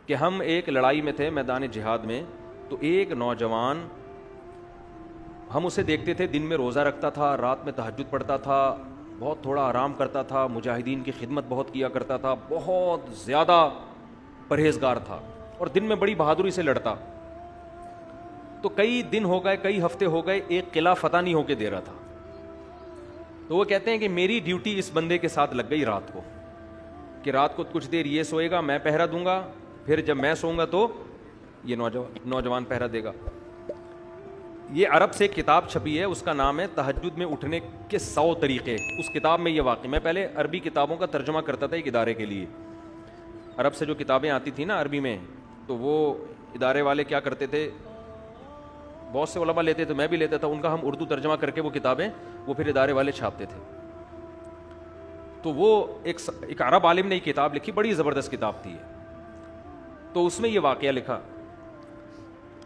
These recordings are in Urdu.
کہ ہم ایک لڑائی میں تھے میدان جہاد میں, تو ایک نوجوان, ہم اسے دیکھتے تھے دن میں روزہ رکھتا تھا, رات میں تہجد پڑھتا تھا, بہت تھوڑا آرام کرتا تھا, مجاہدین کی خدمت بہت کیا کرتا تھا, بہت زیادہ پرہیزگار تھا, اور دن میں بڑی بہادری سے لڑتا. تو کئی دن ہو گئے, کئی ہفتے ہو گئے, ایک قلعہ فتح نہیں ہو کے دے رہا تھا. تو وہ کہتے ہیں کہ میری ڈیوٹی اس بندے کے ساتھ لگ گئی رات کو, کہ رات کو کچھ دیر یہ سوئے گا, میں پہرا دوں گا, پھر جب میں سوؤں گا تو یہ نوجوان پہرا دے گا. یہ عرب سے ایک کتاب چھپی ہے, اس کا نام ہے تہجد میں اٹھنے کے 100 طریقے. اس کتاب میں یہ واقعہ, میں پہلے عربی کتابوں کا ترجمہ کرتا تھا ایک ادارے کے لیے. عرب سے جو کتابیں آتی تھیں نا عربی میں, تو وہ ادارے والے کیا کرتے تھے, بہت سے علماء لیتے تھے, میں بھی لیتا تھا, ان کا ہم اردو ترجمہ کر کے وہ کتابیں وہ پھر ادارے والے چھاپتے تھے. تو وہ ایک عرب عالم نے یہ کتاب لکھی, بڑی زبردست کتاب تھی. تو اس میں یہ واقعہ لکھا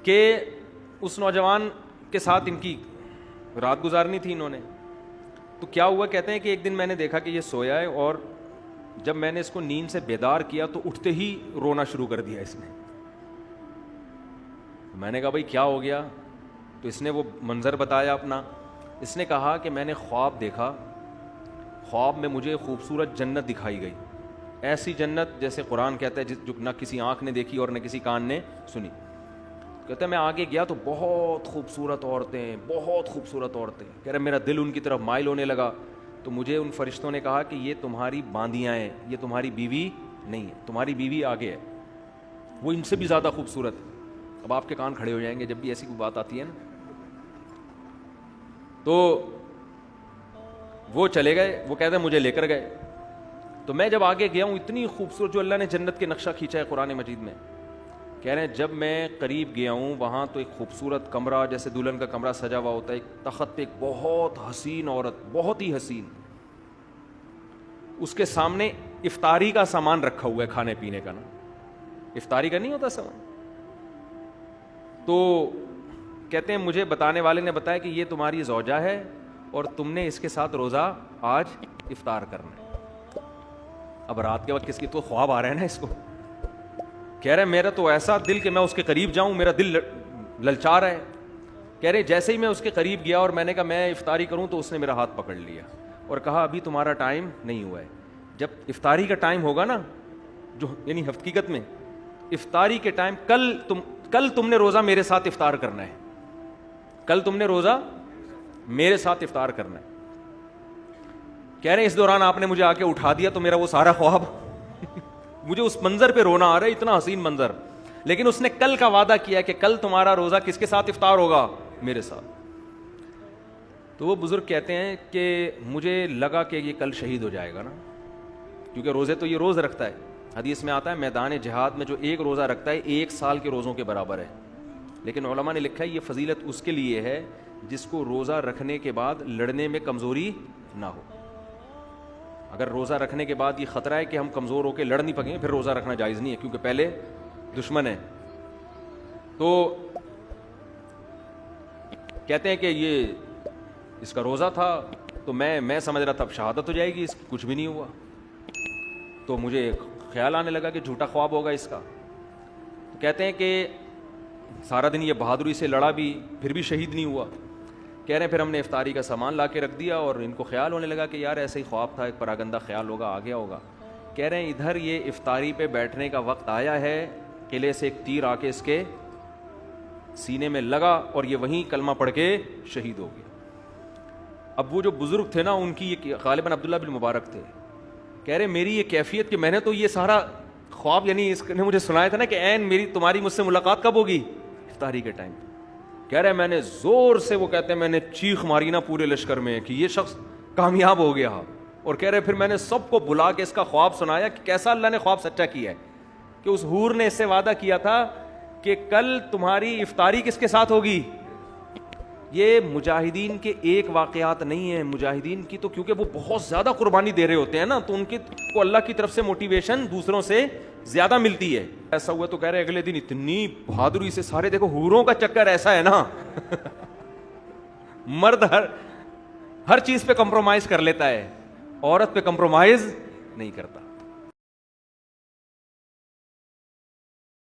کہ اس نوجوان کے ساتھ ان کی رات گزارنی تھی انہوں نے. تو کیا ہوا, کہتے ہیں کہ ایک دن میں نے دیکھا کہ یہ سویا ہے, اور جب میں نے اس کو نیند سے بیدار کیا تو اٹھتے ہی رونا شروع کر دیا اس نے. میں نے کہا بھائی کیا ہو گیا؟ تو اس نے وہ منظر بتایا اپنا. اس نے کہا کہ میں نے خواب دیکھا, خواب میں مجھے خوبصورت جنت دکھائی گئی, ایسی جنت جیسے قرآن کہتا ہے جو نہ کسی آنکھ نے دیکھی اور نہ کسی کان نے سنی. کہتے ہیں میں آگے گیا تو بہت خوبصورت عورتیں, بہت خوبصورت عورتیں. کہہ رہے میرا دل ان کی طرف مائل ہونے لگا. تو مجھے ان فرشتوں نے کہا کہ یہ تمہاری باندیاں ہیں, یہ تمہاری بیوی نہیں ہے, تمہاری بیوی آگے ہے, وہ ان سے بھی زیادہ خوبصورت. اب آپ کے کان کھڑے ہو جائیں گے جب بھی ایسی کوئی بات آتی ہے نا. تو وہ چلے گئے, وہ کہتے ہیں مجھے لے کر گئے. تو میں جب آگے گیا ہوں, اتنی خوبصورت جو اللہ نے جنت کے نقشہ کھینچا ہے قرآن مجید میں, کہہ رہے ہیں جب میں قریب گیا ہوں وہاں تو ایک خوبصورت کمرہ, جیسے دلہن کا کمرہ سجا ہوا ہوتا ہے, ایک تخت پہ ایک بہت حسین عورت, بہت ہی حسین, اس کے سامنے افطاری کا سامان رکھا ہوا ہے, کھانے پینے کا نا, افطاری کا نہیں ہوتا سامان. تو کہتے ہیں مجھے بتانے والے نے بتایا کہ یہ تمہاری زوجہ ہے اور تم نے اس کے ساتھ روزہ آج افطار کرنا ہے. اب رات کے وقت کس کی تو خواب آ رہے ہیں نا اس کو. کہہ رہے میرا تو ایسا دل کہ میں اس کے قریب جاؤں, میرا دل للچا رہا ہے. کہہ رہے جیسے ہی میں اس کے قریب گیا اور میں نے کہا میں افطاری کروں, تو اس نے میرا ہاتھ پکڑ لیا اور کہا ابھی تمہارا ٹائم نہیں ہوا ہے, جب افطاری کا ٹائم ہوگا نا, جو یعنی حقیقت میں افطاری کے ٹائم, کل تم نے روزہ میرے ساتھ افطار کرنا ہے, کل تم نے روزہ میرے ساتھ افطار کرنا ہے. کہہ رہے اس دوران آپ نے مجھے آ کے اٹھا دیا تو میرا وہ سارا خواب مجھے اس منظر پہ رونا آ رہا ہے, اتنا حسین منظر. لیکن اس نے کل کا وعدہ کیا کہ کل تمہارا روزہ کس کے ساتھ افطار ہوگا, میرے ساتھ. تو وہ بزرگ کہتے ہیں کہ مجھے لگا کہ یہ کل شہید ہو جائے گا نا, کیونکہ روزے تو یہ روز رکھتا ہے. حدیث میں آتا ہے میدان جہاد میں جو ایک روزہ رکھتا ہے 1 سال کے روزوں کے برابر ہے. لیکن علماء نے لکھا ہے یہ فضیلت اس کے لیے ہے جس کو روزہ رکھنے کے بعد لڑنے میں کمزوری نہ ہو. اگر روزہ رکھنے کے بعد یہ خطرہ ہے کہ ہم کمزور ہو کے لڑ نہیں پکیں, پھر روزہ رکھنا جائز نہیں ہے, کیونکہ پہلے دشمن ہے. تو کہتے ہیں کہ یہ اس کا روزہ تھا, تو میں سمجھ رہا تھا اب شہادت ہو جائے گی, اس کی کچھ بھی نہیں ہوا. تو مجھے خیال آنے لگا کہ جھوٹا خواب ہوگا اس کا. تو کہتے ہیں کہ سارا دن یہ بہادری سے لڑا بھی, پھر بھی شہید نہیں ہوا. کہہ رہے ہیں پھر ہم نے افطاری کا سامان لا کے رکھ دیا, اور ان کو خیال ہونے لگا کہ یار ایسے ہی خواب تھا, ایک پراگندہ خیال ہوگا, آ گیا ہوگا. کہہ رہے ہیں ادھر یہ افطاری پہ بیٹھنے کا وقت آیا ہے, قلعے سے ایک تیر آ کے اس کے سینے میں لگا اور یہ وہیں کلمہ پڑھ کے شہید ہو گیا. اب وہ جو بزرگ تھے نا, ان کی یہ غالباً عبداللہ بن مبارک تھے, کہہ رہے میری یہ کیفیت کہ میں نے تو یہ سارا خواب, یعنی اس نے مجھے سنایا تھا نا کہ عین تمہاری مجھ سے ملاقات کب ہوگی, افطاری کے ٹائم. کہہ رہے میں نے زور سے, وہ کہتے ہیں میں نے چیخ ماری نا پورے لشکر میں کہ یہ شخص کامیاب ہو گیا. اور کہہ رہے پھر میں نے سب کو بلا کے اس کا خواب سنایا کہ کیسا اللہ نے خواب سچا کیا ہے, کہ اس حور نے اس سے وعدہ کیا تھا کہ کل تمہاری افطاری کس کے ساتھ ہوگی. یہ مجاہدین کے ایک واقعات نہیں ہیں, مجاہدین کی تو کیونکہ وہ بہت زیادہ قربانی دے رہے ہوتے ہیں نا, تو ان کی کو اللہ کی طرف سے موٹیویشن دوسروں سے زیادہ ملتی ہے. ایسا ہوا تو کہہ رہے اگلے دن اتنی بہادری سے سارے, دیکھو حوروں کا چکر ایسا ہے نا مرد ہر چیز پہ کمپرومائز کر لیتا ہے, عورت پہ کمپرومائز نہیں کرتا.